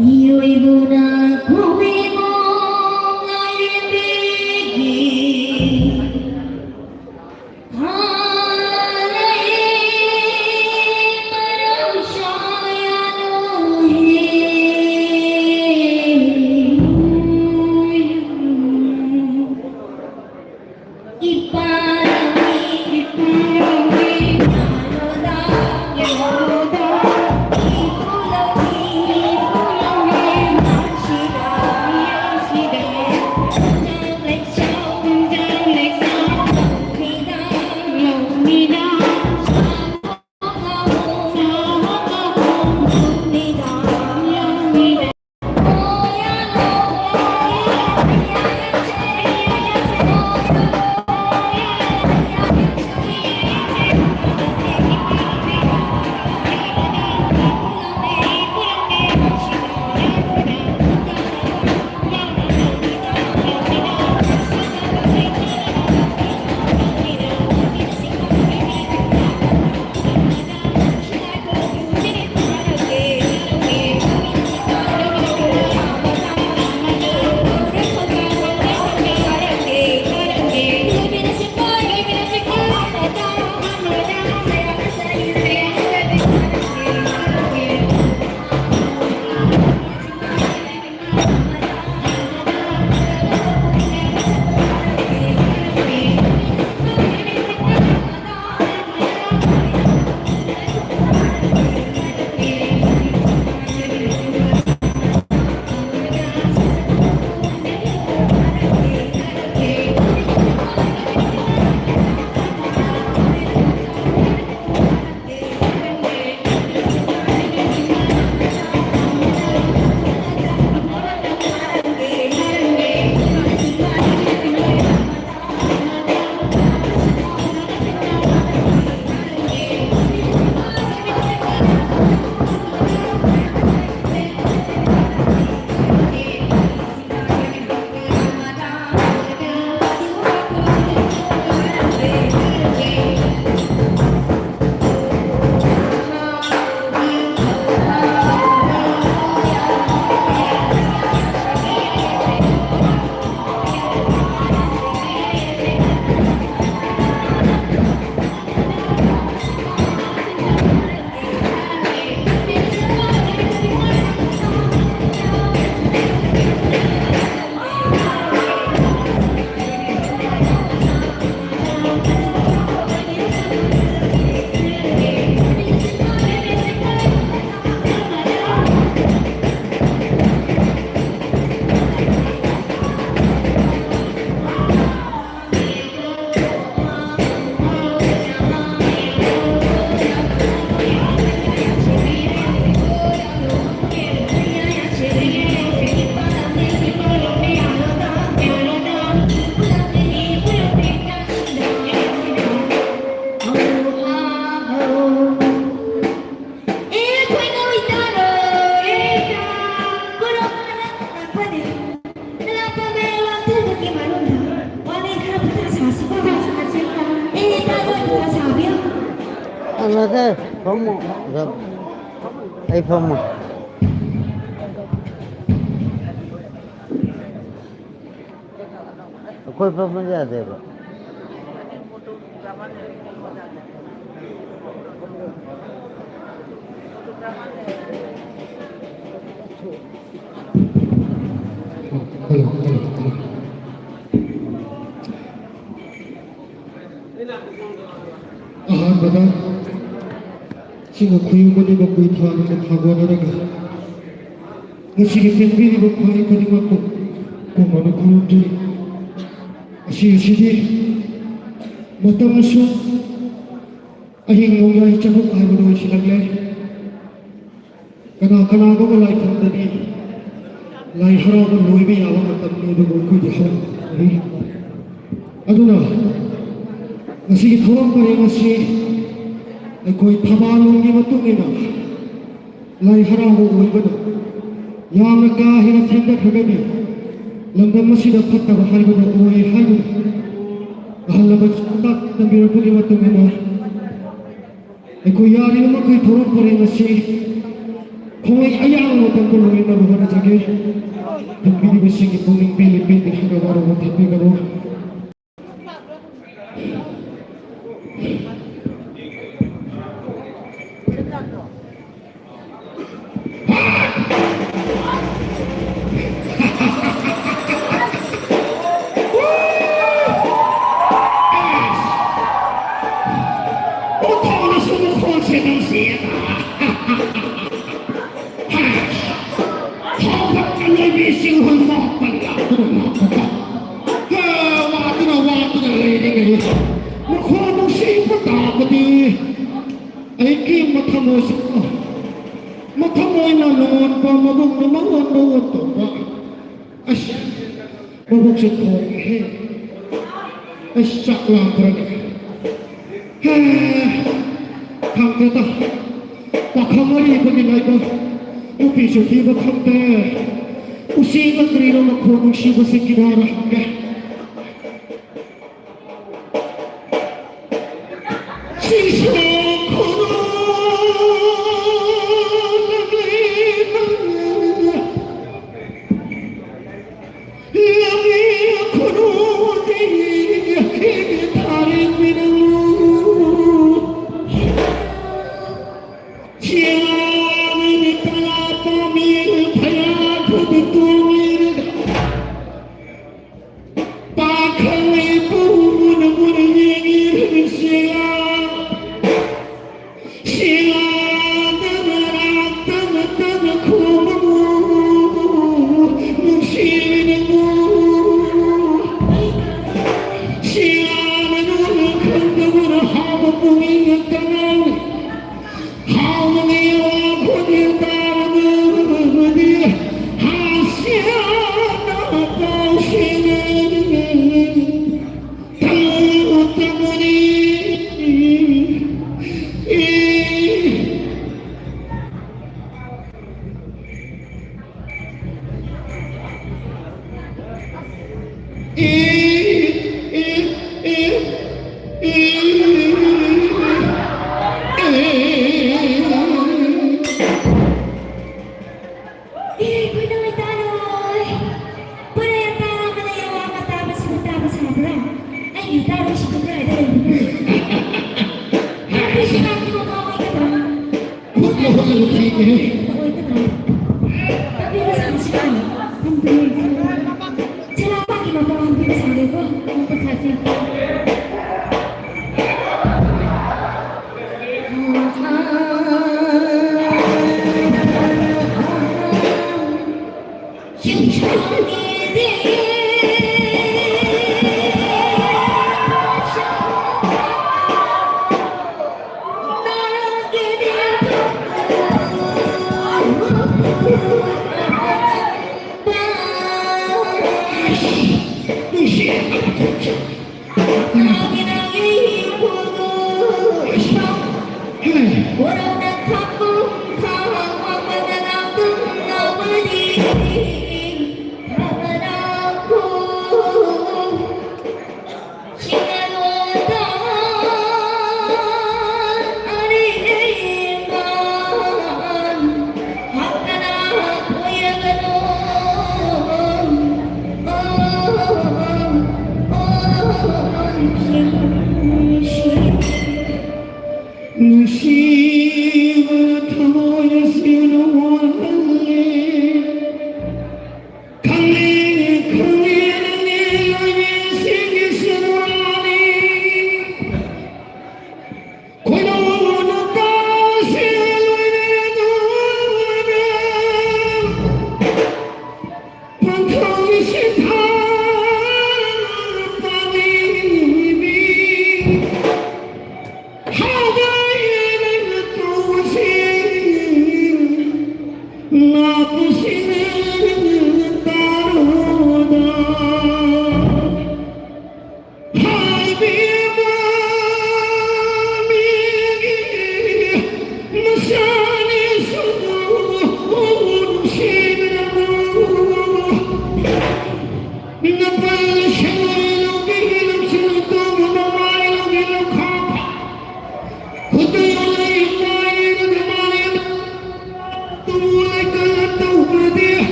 Yêu ibu na kuwi mo ngayon ꯐꯝꯃꯣ ꯑꯩ ꯐꯝꯃꯣ ꯑꯩꯈꯣꯏ ꯐꯝꯕ ꯌꯥꯗꯦꯕ ꯑꯍꯥꯟꯕꯗ ꯁꯤꯒ ꯈꯨꯌꯨꯝꯕꯅꯤꯕ ꯀꯨꯏ ꯊꯥꯅ ꯊꯥꯒꯣꯟꯅꯔꯒ ꯉꯁꯤꯒꯤ ꯄꯦꯟꯕꯤꯔꯤꯕ ꯈ꯭ꯋꯥꯏ ꯈꯨꯗꯤꯡꯃꯛꯄꯨ ꯀꯨꯝꯅꯅ ꯈꯨꯔꯨꯝꯖꯔꯤ ꯑꯁꯤꯗꯤ ꯃꯇꯝ ꯑꯁꯨꯛ ꯑꯍꯤꯡ ꯅꯣꯡꯌꯥꯏ ꯆꯕꯨꯛ ꯍꯥꯏꯕꯗꯨ ꯑꯣꯏꯁꯤꯜꯂꯛꯂꯦ ꯀꯅꯥꯒꯨꯝꯕ ꯂꯥꯏꯐꯝꯗꯗꯤ ꯂꯥꯏ ꯍꯔꯥꯎꯕ ꯂꯣꯏꯕ ꯌꯥꯕ ꯃꯇꯝꯅꯤ ꯑꯗꯨꯕꯨ ꯑꯩꯈꯣꯏꯗꯤ ꯍꯧꯔꯤ ꯑꯗꯨꯅ ꯉꯁꯤꯒꯤ ꯊꯧꯔꯝ ꯄꯔꯦꯡ ꯑꯁꯤ ꯑꯩꯈꯣꯏ ꯊꯕꯥꯂꯣꯟꯒꯤ ꯃꯇꯨꯡ ꯏꯟꯅ ꯂꯥꯏ ꯍꯔꯥꯎꯕ ꯑꯣꯏꯕꯅ ꯌꯥꯝꯅ ꯀꯥ ꯍꯦꯟꯅ ꯊꯦꯡꯅꯈ꯭ꯔꯒꯗꯤ ꯂꯝꯗꯝ ꯑꯁꯤꯗ ꯐꯠꯇꯕ ꯍꯥꯏꯕꯗꯨ ꯑꯣꯏ ꯍꯥꯏꯗꯨꯅ ꯑꯍꯜ ꯂꯃꯟꯁꯤꯡꯅ ꯇꯝꯕꯤꯔꯛꯄꯒꯤ ꯃꯇꯨꯡ ꯏꯟꯅ ꯑꯩꯈꯣꯏ ꯌꯥꯔꯤꯕ ꯃꯈꯩ ꯊꯧꯔꯝ ꯄꯔꯦꯡ ꯑꯁꯤ ꯈꯣꯡꯂꯩ ꯑꯌꯥꯝꯕ ꯃꯇꯝꯗ ꯂꯣꯏꯅꯕ ꯍꯣꯠꯅꯖꯒꯦ ꯊꯝꯕꯤꯔꯤꯕꯁꯤꯡꯒꯤ ꯄꯨꯛꯅꯤꯡ ꯄꯦꯟꯅ ꯍꯥꯏꯕ ꯋꯥꯔꯧꯕ ꯊꯝꯕꯤꯒꯅꯨ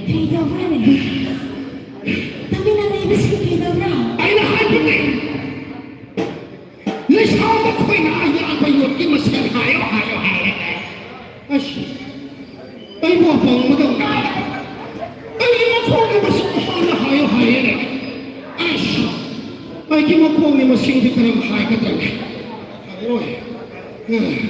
Thầy đâu ra này? Tao biết là đây với sự thầy đâu ra? Ay na happening. Let's have a queen. Ay ang bayot ki mas hayo. Ay mo pang madong ka. Ay mo ko ni mas hayo ne. Ay ki mo ko ni mas hindi ka rin hayo ka tan. Ay.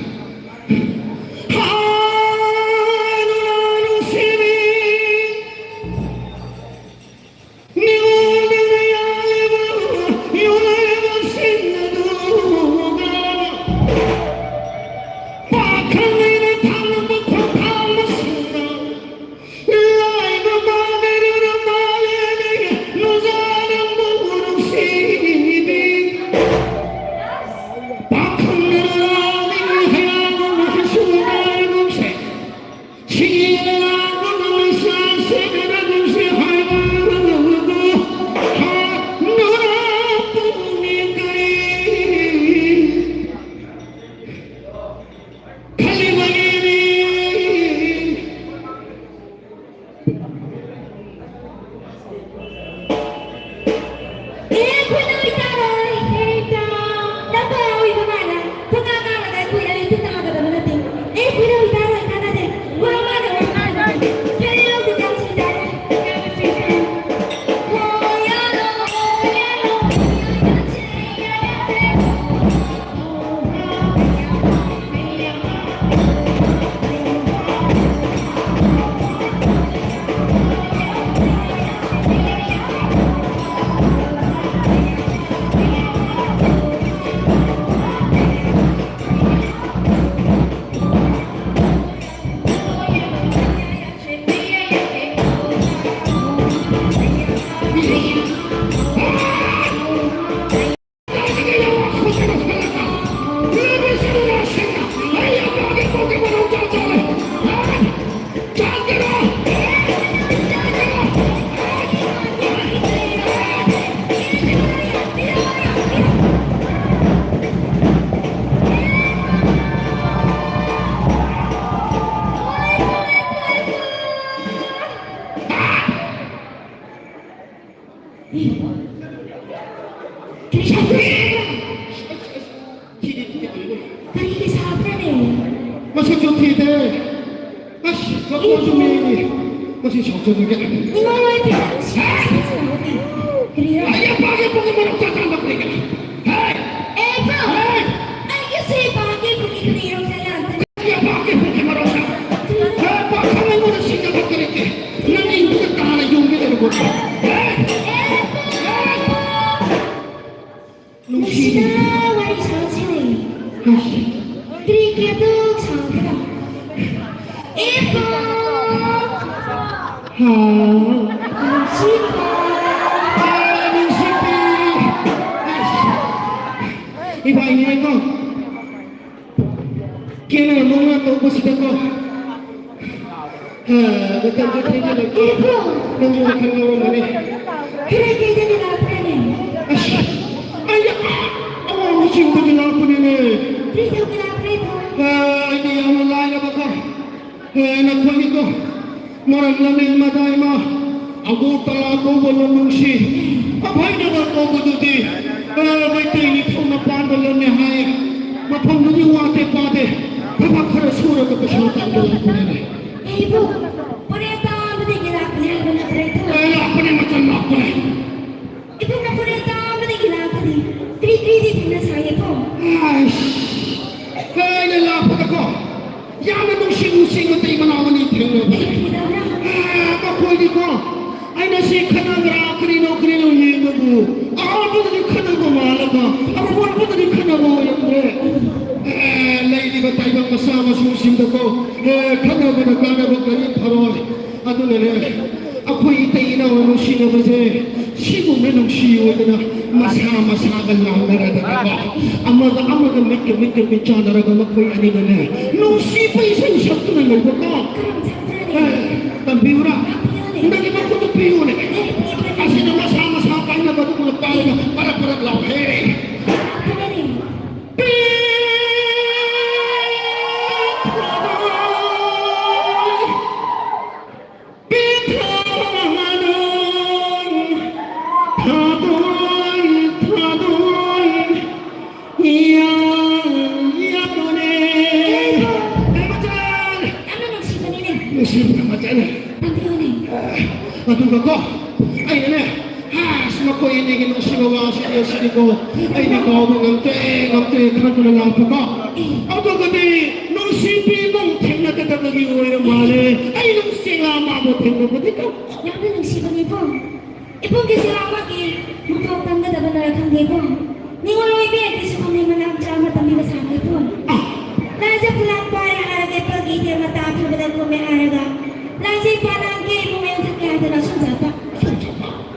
마시 좋티데 아씨 막고 좀 해. 마시 정정하게. 이걸로의 비밀은 시작하지 못해. 그래요? 아야 빠게 보게 뭐라고 짜증나 그래. 에버! 알겠어요. 방에 보기 그래 이런 사람. 아야 빠게 보게 뭐라고 짜. 박하는 거는 신경 못 그랬게. 나는 인도가 다 하나 용기되는 거지. 무시나 와리 상치네. 드리기도 상그라. 에버! Iba ingay ko. Kaya mga taupo sa ko. Betul betul betul. Ibu! Nang yung kalawa mo ni. 그래 걔들이 나쁘네. Ay, awang mo siyang bagay po ni. 그래서 그 나쁘네. Hindi ang lalay na ba ko? Nagpagi ko. Marang lamin maday mo. Ako tala ko wala mong si. Abay naman ko ko duti. May tinit ko na pandalan ni Hay. Mapanggan yung ate pate. Papakarasura ka pa siya tanggalan ko nila. Ibu, pureta mo din ginagawa ko na kreto. Ako na matala ko na. Ibu na pureta mo din ginagawa ni. Tri-tri na saya po. Ay, nalapot ako. Yaman nung sing-sing at ay manawan yung tingnan. Makuha ko. Ay nasi ka na nga kanino yung mo. Ako po na rin ka na gumalaga. Ako po na rin ka na gumalaga. Lady ba tayo bang masama susing ko? Kana ba nagkanagot na rin parol? Ano na rin? Ako itay na anong sinabase. Sino na nung siyo na masama-sagal lang naradaga ba? Amaga mikit siya naraga makoy anino na. Nung sipa isang sakto na nalba ka. Tambiura. Hindi ba ko ito piyon eh? Kasi na masama-sagal na ba ito mga tayo na para-parang lang. Matulog ko. Ay, nene. Suma ko inigin ng sigawa sa iyo sa ko. Ay, nakaw mo ngante, kanto na lang po ko. Ako gani, nung sipi mong tingnan ka tatagi ko yung mali. Ay, nung singama mo tingnan mo dito. Yaman ng sipan ipo. Ipo kasi awak eh. Mukhautang ka dapat narakang ipo. Ningoloy biya kasi kung may manang drama tami kasama ipo. Nasa pulang pari haragay pag-itir matapos ba ko may haraga. Nasa panangkay mo may utakya na sunjata.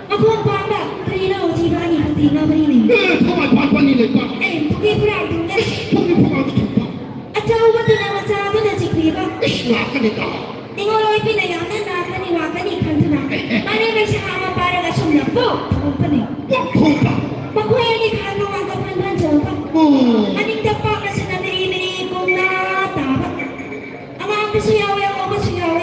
Ako ang panda. Karina o jiba ni hati nga ba rin eh. Kamay papanilay pa. Pugi pura ang tungas. Pugi pura ang tungas. At saan ba ito na masyado na chikwi ba? Naka nito. Ningoloy pinayanan na kaniwakan ni kanto na. Manay may siya kama para ka siyang lapo. Pumpa na. Pumpa. Pagkuya ni Kano ang kapanbanjo pa. Aning dapak na siya nabiri-biri kong natapak. Ang mga pasuyaw-yaw mo pasuyaw.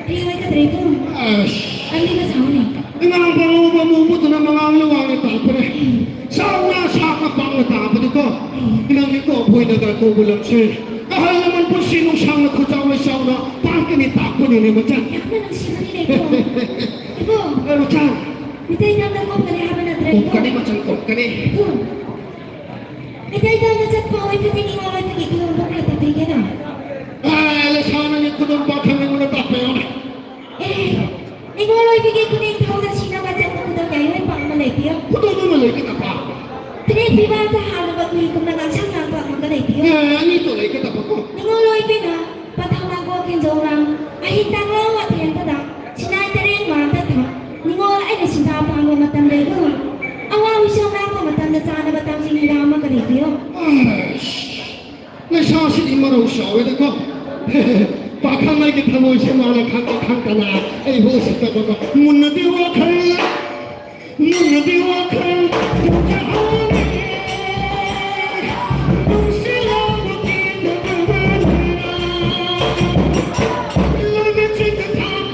Riway ka dre ko. Ang liga sa huli. Inang pamumuto ng mga luwang ito pa rin. Saan nasa kapang natapad ito? Inang ito apoy na gagawulang siya. Kahal naman po sinong siyang nakutaway sa una, pangkinita ko nila mo dyan. Yakman ang siya nila ito. Ibo. Ano dyan? Itay na lang kong nalihaban na dre Kung ko. kani macam kung kani. Ibo. Itay na lang sa paway patingin away pagigilong baka itabigan na. Alas sana niya ko nung baka may muna tapayon. Ningoloy bigay ko na yung tao na sinabadyan ko daw ngayon ay pangamalay piyo. Kuto naman kita pa. Tinipi ba ang tahalo ba't hulikom na lang siyang nagpa ang magalay piyo? Nito lay kita pa ko. Ningoloy pina, patang nagwakin daw lang, ay hintang lawat yan tada, sinayta rin mata ta. Ningoloy ay nasintapa ang mamatanda ko. Awawi siyang na ako matanda sana batang sinila ang magalay piyo. Nasasin imaraw siya, wala ko. Baka may kita mo siya mga kanta na ay husik ka ba ko. Muna diwa ka, nung sila magkita Love in the top,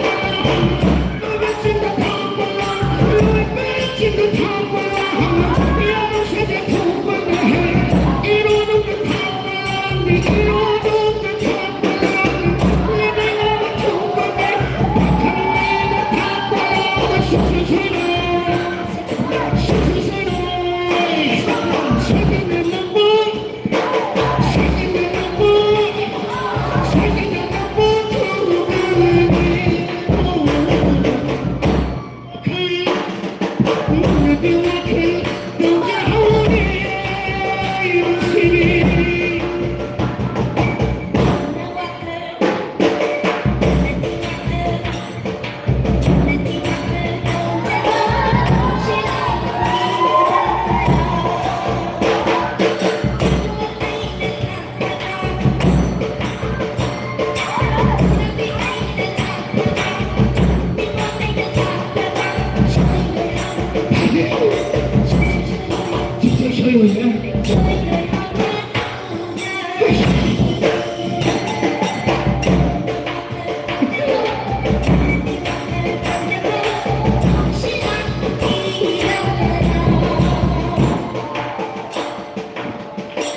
love in the top, love in the top, love in the top,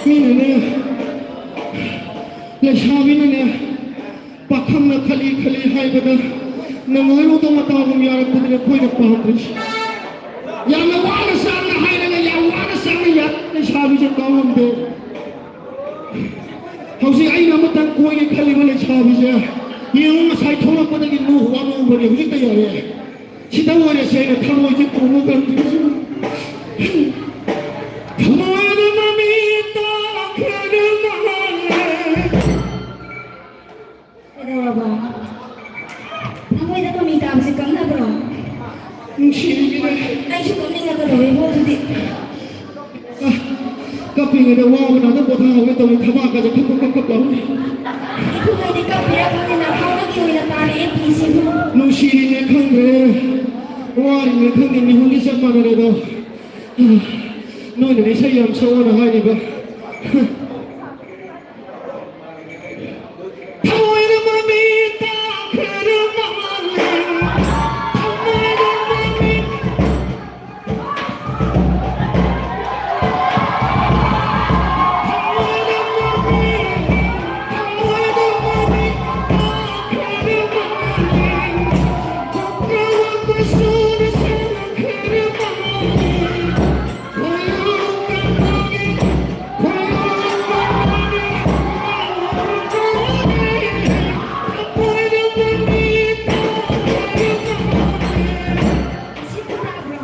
미네네 레샤비네네 박함나 칼리 하이거든 너무 오도마다고 미안하거든요 거기다 빠뜨리시 야나 와나 상나 하이네네 야 와나 상나 야 레샤비 좀 가운데 혹시 아이나 못한 고에게 칼리가 레샤비지 이용마 사이 토막바닥에 누 와놓은 거리 우리도 여래 시다워야 세네 타고 이제 고모가 되지 가만히 맘이 있다 그는 말래 Kenapa? Kamu itu meminta apa sih kamu bro? 시리기네 Ayo kamu nggak tahu ibu tadi. 카핑에 와우나 너 못하고 왜 또 타바까지 컵컵컵컵 나오니 Ibu nggak di kamu ya kamu nak kau lagi udah tanya PC bu. 누시리네 칸데 와리네 칸데 니혼이 셈만으로도 너는 이 사이암 서원을 하니까 타워에는 맘이 있다 그런 맘을 타워에는 맘이 Situ tak bro.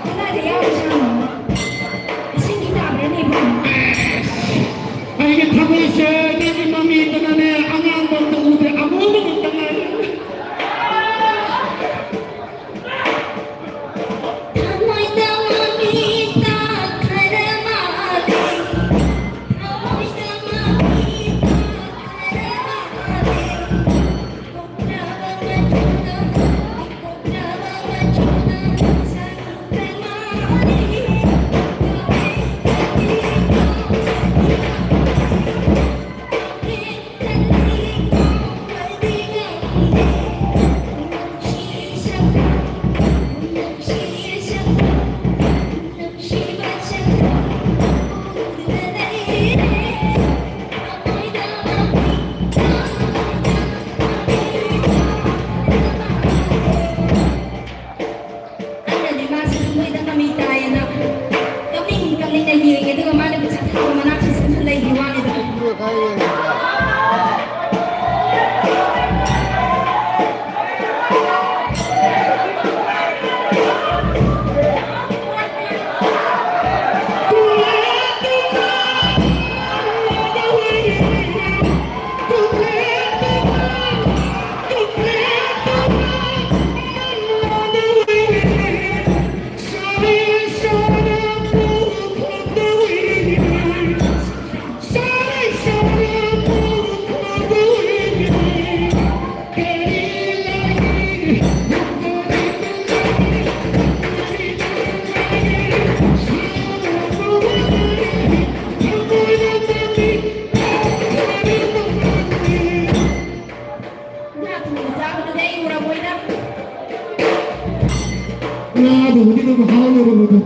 Kita ada yang sama. Sini kita berani bro. 이게 타고 있어야 내 맘이 있다네 안양 먹는 우대 아무도 못하네 Kamu itu meminta karena mati. Kamu itu meminta karena mati. Ada di masa semua itu kami tanya nak. Kami lagi itu kemana bisa tahu mana sih sebenarnya gimana itu. 이거 가야 되는데. 나도 우리는 하늘로 보고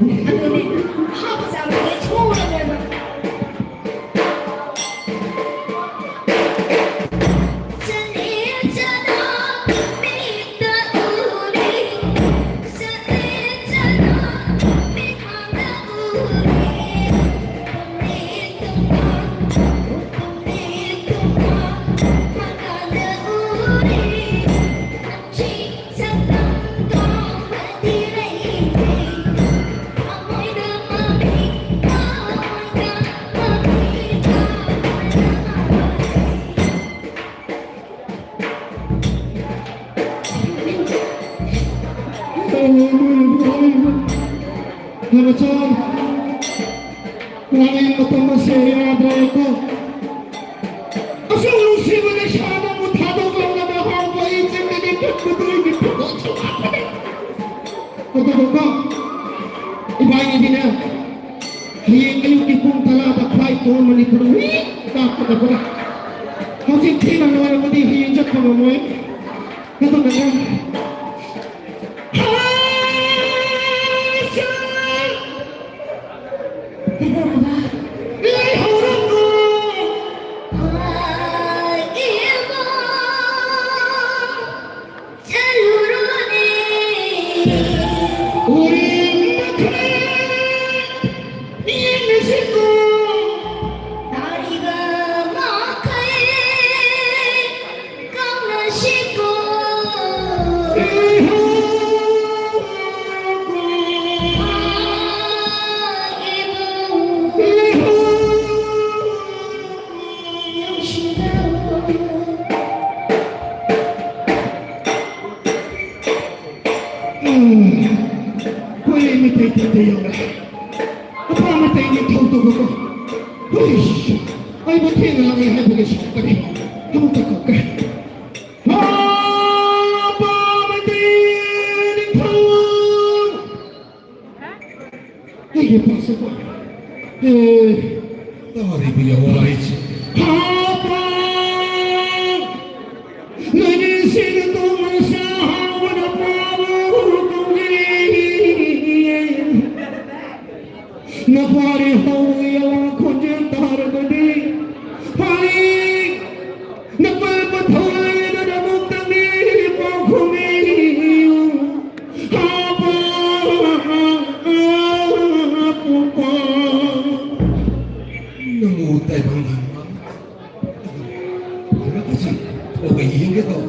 Hanacan, ngayon mo ito masaya, Draco. Asal lusi mo na siya na mutado ka na mahal mo itin na nagkakabay ni Pagod. Pagod ka, ibahin niya na. ตัวมันนี่คนวิ่งตามกันไปเขาจริงที่นั่นเลยวันนี้ให้ยินจัดความมวยแล้วตอนนั้นAy, buti na lang yung happiness ko pa rin. Hamang takot ka. Pamatinig tawag! Ay, ipasa ko. Dari biyawait. Habang nagising itong masahawa na pamurugin na parihaw yung konjentar ko din. Paling nagpapatuloy na namutang nilipang kumiyong habang ako pa. Namutay bang naman? Ano kasi? Okay, yung ito.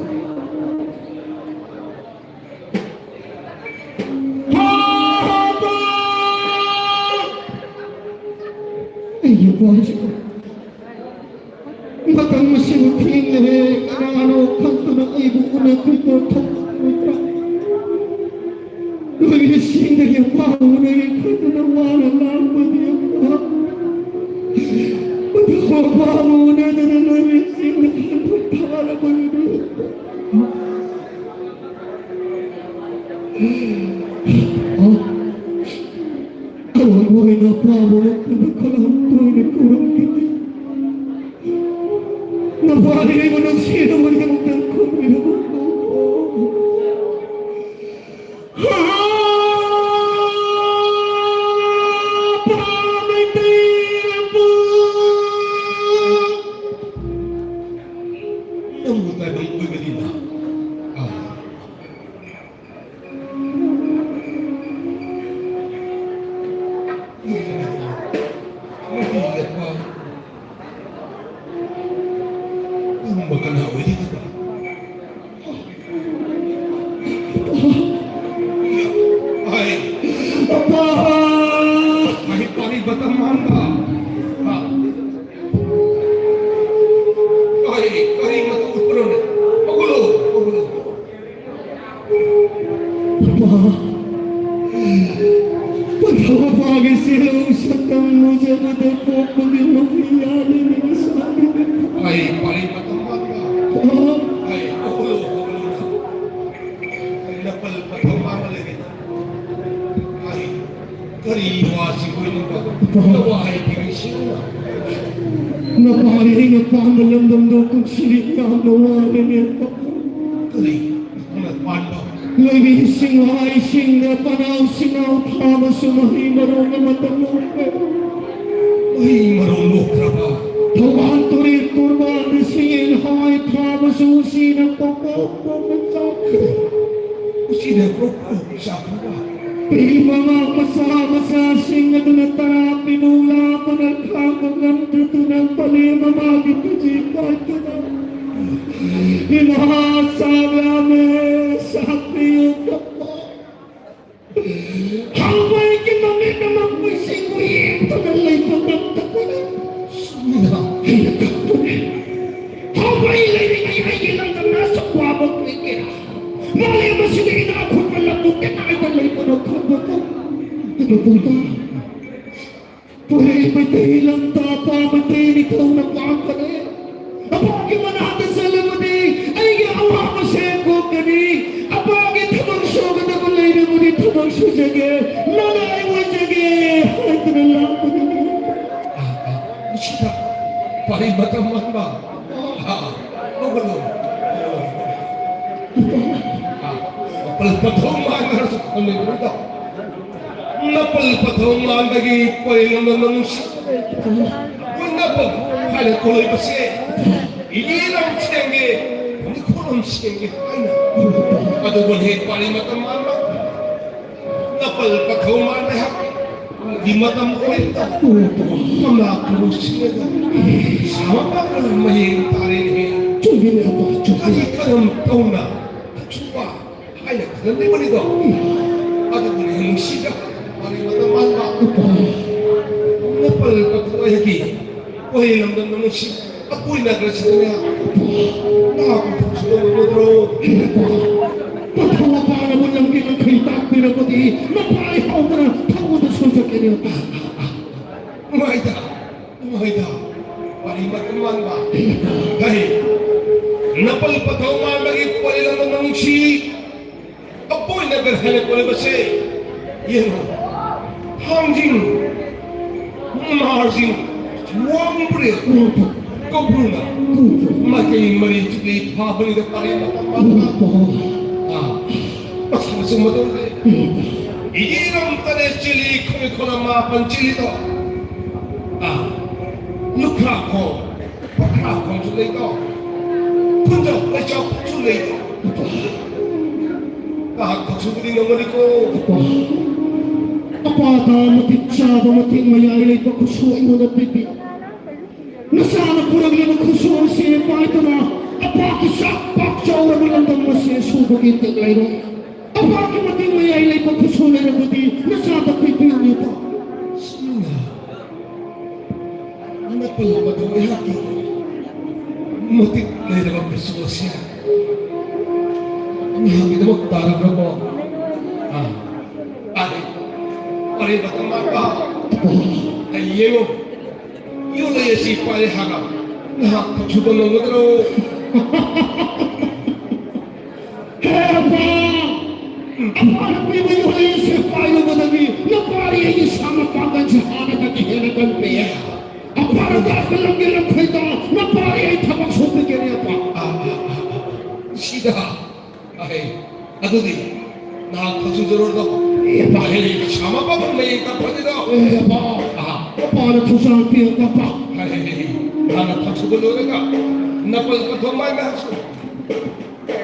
Ay, yung buhay ko. Batang masimuting ano kanto ng ibo ko na tututok mutra. Lumising na yung pao na yung kanto ng wala lamang yung pao. Matako pao na lumising na kanto para magiging. Awang buhay na pao na nakalamto na kurang kita. Napalagay mo ng sino mo yung tangkong minabot mo. Pamitinig po! Namutay bang Evelina? Mahigat pa. Magkanawi dito ba? Ay! Papa! Kahit pari batang manda. Ha? Ay! Ay! Matuot pa rin. Magulo! Magulo! Papa! Pagkakapagin silang satang mo sa madapo paging mahiyanin ng sabi nito. Ay! Pari batang manda. Papa! Ay! Magulo! Magulo na. Ay! Napalpat ang mamalagin. Ay! Kariwasi ko yun ba? Nawahay pinisyo na. Naparinig at pamalamdam daw kung sinikang nawarin niya, Papa. Kari! Nagpanda. Nagising ay sing na panaw sinaw tama sumahimarong na matanong ka. Ay! Marunok na ba? Tawahan turit turban na singin hay tama susi ng pagkakong magsaka. Sinagrok sa ako ba? Pili mga kasama sa sing na dunatara pinula pa nagkakang ang tutunang palima magipajikay ka na. Inasabi namin sa aking kapwa. Haway kinamit na magwising ko ito na lay pagdamtak ko na. Sina? Hinagak ko na. Haway lay ay ilang na nasa kwabag ko ikira. Malay ba sila inakot malabog ka na ay balay ko na kwabag ko. Ano pong ta? Pwede matay lang tapa, matay ikaw na kwabag ka na. Apagin mo natin sa lamani, ay gawa mo sa ko kani. Apagin tamang sugat na kulay na mo dito tamang susage. Lalay mo jage, ay ito na lang ko na niya. Nunggu. Napalpatong mangar sa kalimutan. Napalpatong managi pailan ng siya. Napal, kaya kuloy pa siya. Iilang siyangge. Hindi ko lang siyangge. Padubunhit pa rin matamama. Napalpatong manahak. Di matam ko ito. Mamakro siya. Sama pa ka lang mahirap tarin niya. Kaya ka ng taon na. Katsuwa. Ay, nagkaganda mo nito. Padubunhit siya. Parin matamama. Napalpatong ayagi. Pahilamdam naman siya. Ako'y nagrasa niya. Nakakapagsulo mo bro. Patawa para mo lang kinakita at pinapati. Napaihaw ka na. Tawa na sa kanya. Umayda. Parimat naman ba? Dahil, napalpataw nga lagi palilamdam naman siya. Ako'y nagrasa ko na ba siya? Yan o. Hangjing. Maharsing. Wambre. Kobruna. Makin maritigay pabalik na parin na pamata. Masama sumadol eh. Iiram tanes chili kung ikaw na mapanchili to. Lukra ko. Pakra kong sulay to. Punjab na siya sulay to. Pagsubuling naman ko. Apata matik siya mating mayayalay pa kusuin mo na pipi. Nasana po lang kusuin siya pa ito na apakisak siya oras mo lang naman siya subog itik layo. Apaki mating mayayalay pa kusuin na buti nasana pipi nito. Sino nga? Anak pala ba ito ay haki? Matik na yun naman kusuin siya. Ang haki na magtarag na mo. Pare batang mapa. Ayo. Yo le si pare haga. Nah, coba nunggu terus. Apa? Apa yang yo le si pare mo lagi? Na pare ay sama pagan sa hana na kihinagan pe. Apa ra ka lang gilang kita? Na pare ay tabang sobe kini apa? Sida. Ay, ato di. Na kasusuro daw. Bahaya sama pa may kapatid daw. Apa na tusan piyo ka pa? Anak pagsugulo ka. Napalpatumay na haso.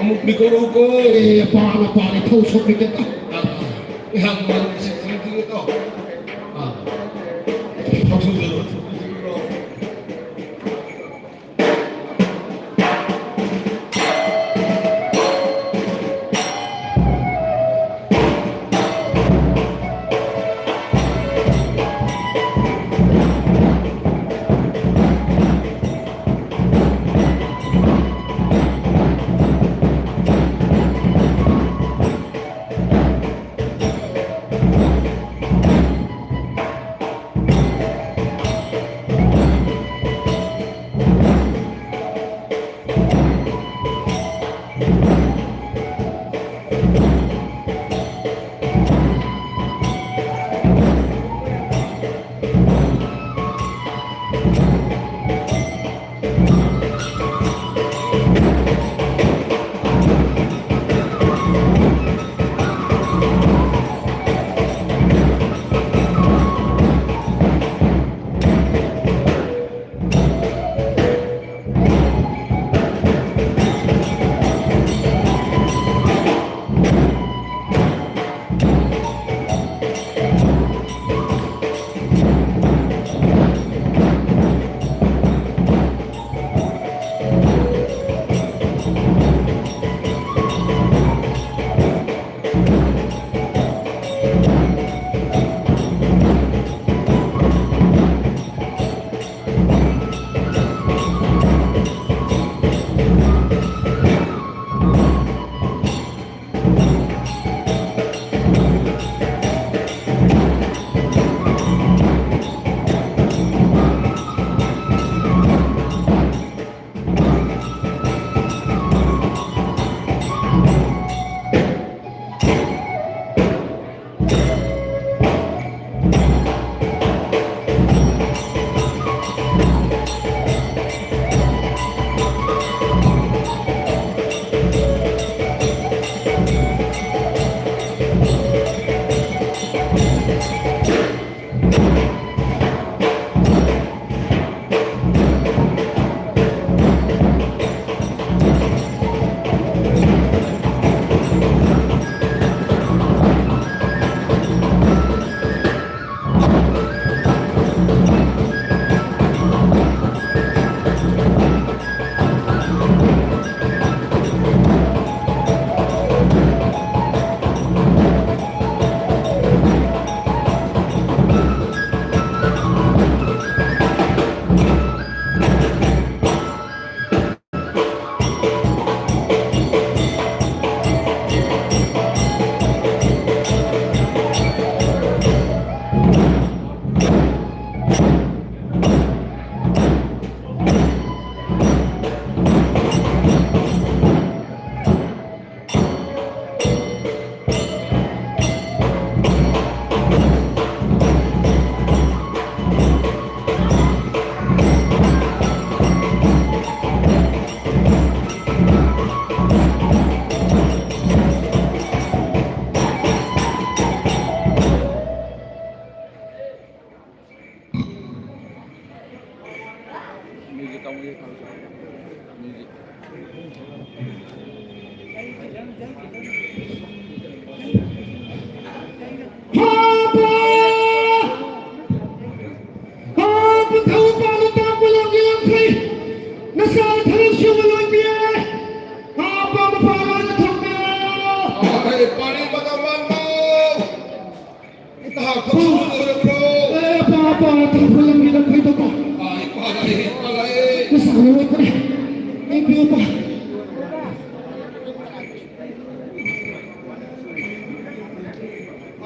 Amok bigoro ko. Apa na pare tusan piyo ka? Yang man si tingting ito. Pagsugulo.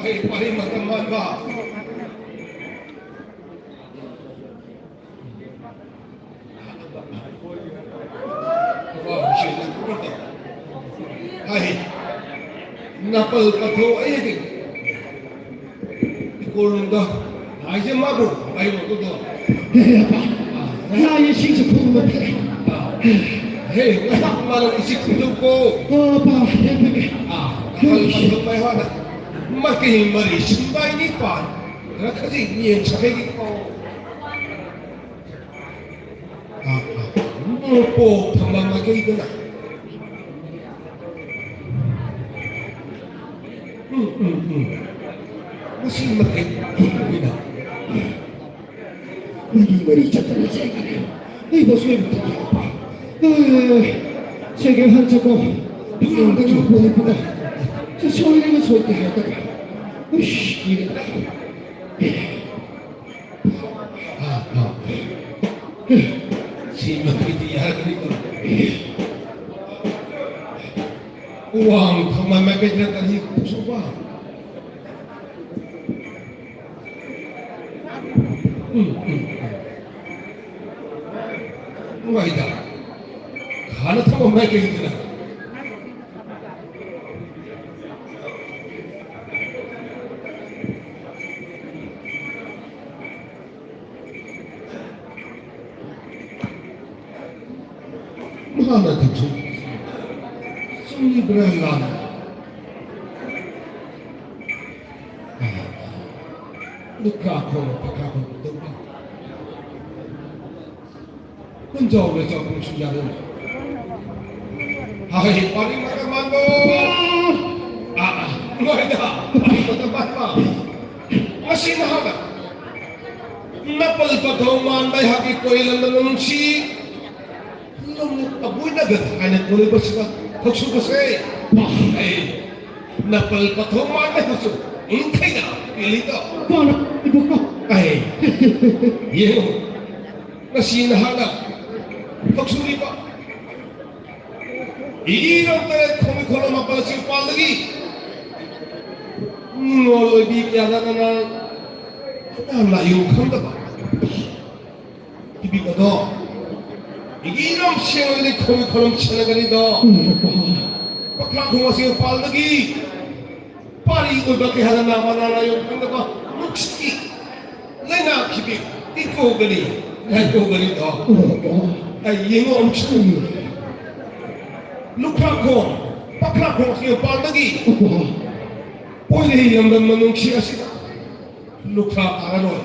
Ay, pari mataman ba? Ay, napal patho ay din. Ikulong da. Ay, siya mago. Ay, mo to. 나의 신세품 못해. Hey, lahat malang isip ko. 아빠, 예쁘게. Kapal patho may hana. Makihimari, simbay ni Pan. Kasi niyan sa higit ko. Ano po, pamamagay ko na. Kasi makikita na. 말이 있었다는 생각에 이 모습을 못하게 아빠. 세계 한자고 평양까지 보내보다 저 소리를 쏠게 하다가 이래다. Simakiti ko. Uwang pamamagay na tayo puso ba? Umayda. Kano pamamagay na? Mahal ka po. Sumibrang lang. Luka ako pagkakapunta ba? Kunja ulit akong suyarin. Ay, paling makaman mo! Mahal mataman pa. Masinahaga. Napalpagaw man may hakit ko ilang nanunsi. Abuy na ganda kanan ko rin ba sila pagsugasay? Ay, napalpatuman na gusto. Hintay na, pilito. Paano? Ibo ka? Ay, yun. Nasinahanap. Pagsuli pa. Iirang tayo kung ikaw naman pala siyang palagi. Wala ibigyan na layo kang ba? Ibig ko 이기람 시행을 코미코럼 치나가니다. baklang kumasiyo palagi. Pari ulbaki hana namananayo kang ba? Lukski. Lena kibig. Iko gani. Iko gani do. ay yengo ang gusto mo. Lukha ko, pakla ko siya palagi. Opo. Pwede hilang manong siya sila. Lukha aranoy.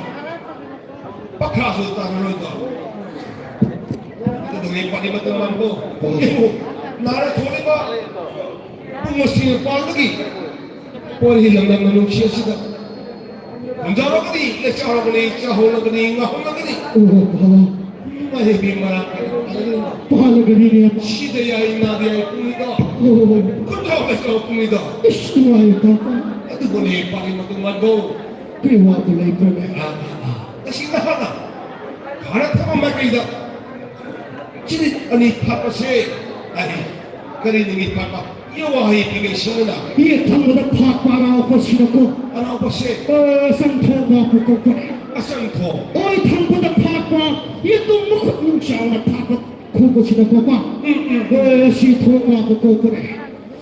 Pakla sa taranoy daw. Ito dungay palimatang ko. Yengo, naratuli ba? Pumas siya palagi. Pwede hilang manong siya sila. Anjaro ka di, nagsara ka ni, tsahol na ka ni, ngahol na ka ni. Opo. Mahibig marami. Pahalaga niya po. 시대야인 나디야의 꿈이다. Oo. kundaw 꿈이다. Istuwayo ka pa. Ito ko ni pari matungado. Kaya tulay ko na. Kasi nahana. Hanap ka mamakida. Sinit ani papa se. Ay, karinig papa. Yawahi pingay sumuna. Iya tango na pakpara ako sila ko. Ano pa se? Sang toga ko ko ko. Asan ko? Oy tango na pakpa. Iya tong mukot nung siya na pakpa. Ko sila ko pa. Si toga ko ko ko.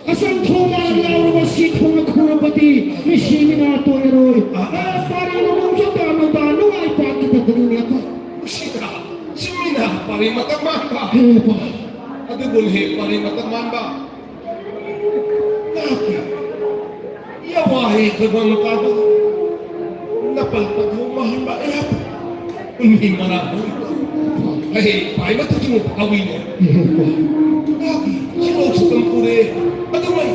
Asang toga na laro mo si toga ko pati. Mishimi na to eroy. Pari na mong sa dano ay pakita ko niya ka. Usita. Sumina pari matamanda. Hepa. Ito bulhi pari matamanda. Tapi, yawahi ka bang kado? Napalpag mo mahal ba? Hindi marami ito. Ay, pahay matutong mo pakawin niya. Hepa. Tapi, sinusok ang pure. Ano may?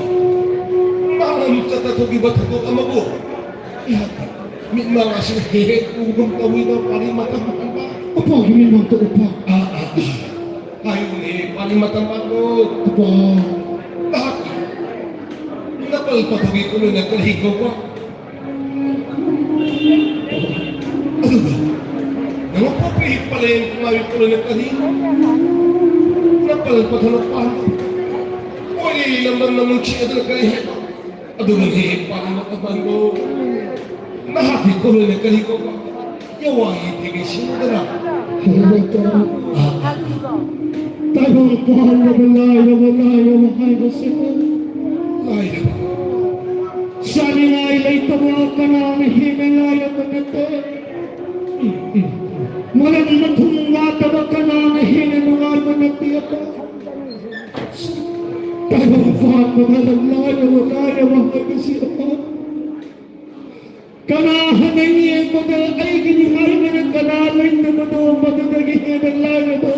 Malam sa tatog iba't tatog ang mago. Ihati, may mga sinahirit ugong kawin na pari matamang ba? Apa himin mo to upa? Ayaw ni pari matamang mo. Apa. Tapi, napalpatuloy ko na nagkahigaw ko. Ano ba? Nangapapihit pala yung kumawin ko na nagkahigaw. Napalpatuloy pa ako. Pwede naman naman siya na nagkahigaw. Ano ba hihit para makaban ko? Nahapit ko na nagkahigaw ko. Yawahi tigay siya na lang. Tagang pahal na malaya mahay mo sila. Ay, naman. Sani nga ilay tawa ka na hinalaya ka na te. Malang matunga tawa ka na hinalaya ka na te ako. Tagang pahal na malaya mahay mo sila. Kanahanay mo na ay ginihay mo na kanalay na mo na magagagin ang laya mo.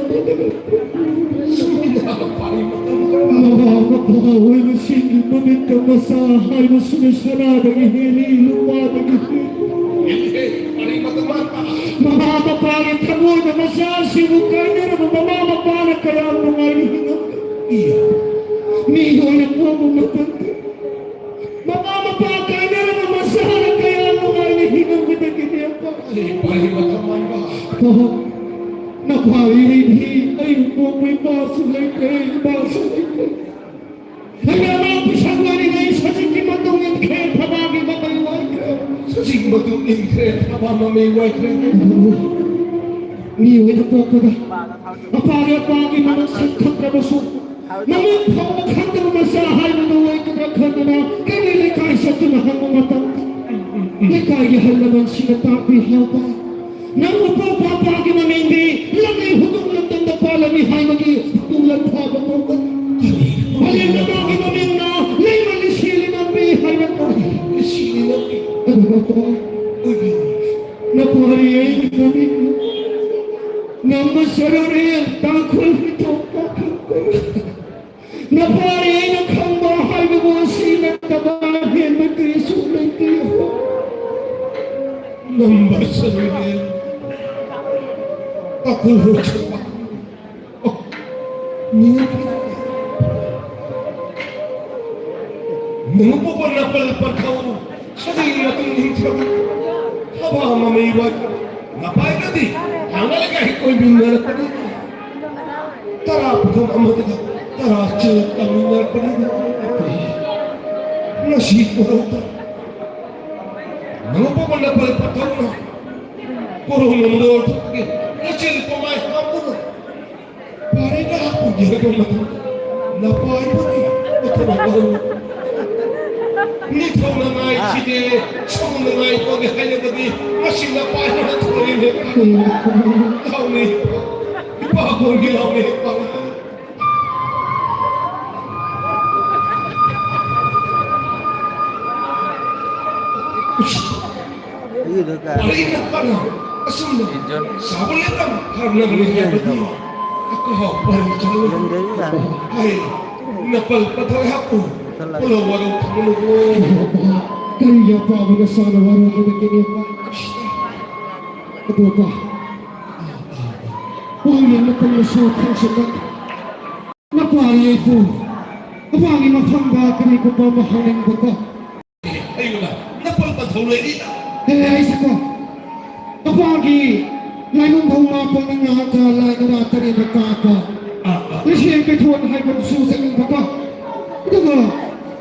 Sumina ka pari matamang. Mapapaway mo sige mo nito masahay mo sinasarada ihili lupa na Hindi, pari matamang pa. Mamapapalit ka mo na masasi mo kanya na mamapapalit kaya ang mga ihinap. Iya. Niyo na po mo matanda. Mamamapakay na na masahala kaya ang mga ihinap mo na ganyan pa. Ay, pari matamang ba? Napahihinhi ay bumoy basulay kayo, basulay kayo. Ay naman pisang wali ngayon sa sikimatungin kayo, pabagi mamayway kayo. Sa sigmatong ingkret, mamamayaway ka rin. Niyo ito po ko na. Apagi-apagi naman sa katrabaso. Naman po maghanda masahay na naway kadraghanda na kanilikay sa tunahang mga tangka. Nikayahan naman sinatapi haba. Nang mapapapagi mamindi, lagi hutong lang tanda pala ni Haimagi, tulad haba ko ka. Halin na bagi maminda, layman ni Sili ng bihay na ko. Sili na rin. Ano ba ko? Uy, Napariyay ni maminda. Nang masararil, tangkol ito kakakol. Napariyay na kang bahay na mga sinat na bahin, magkrisulay kayo. number 7. Pakulot sa pa. Oh, niya pa. Mga po ba napalapad ka mo? Sa tingin natin hintap. Haba mamaywag ka. Napay na di. Hangalagay ko yung binara pa dito. Tara po kang amata ka. Tara, chill ang binara pa dito. Nasip mo raw ka. Mga po ba napalapad ka mo? Puro nandol sa pagin. Nasip po may hampo na. Pare na ako. Ginagawa natin. Napay mo ni. Matulungan mo. Nito na nga sige, sa mga nga ito, di kanya gabi, masila pa na natuloy na. Tao ni, iba Kapag gilaw na yung pang... Iya dah kan. Palingat pa na. Asal na. Sabon na lang. Karena melihat betul. Aku hapal kalau Yang dari lah. Hai, napalpatay ako. Wala warang pangulo. Kaya pa ako na sana warang mo na kinipa. Ito pa. Pangin na pangasukang sagat. Napari ito. Pangin mapangga ko pa mahaling baka. Ayun na, napalpatay dito. Eh, isa ko. Apagi, lainong humapang ng nakakala na natari na kaka. Kasi ang katuan ay magsusang yung baka. Ito ba?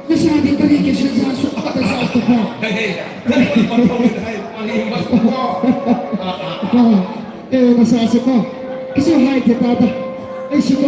Nasabi taligi siya sa suata sa ato pa. Hey, napalpatay. Palimbas ko. Nasasa ko. Kasi hay kita. Ay, siya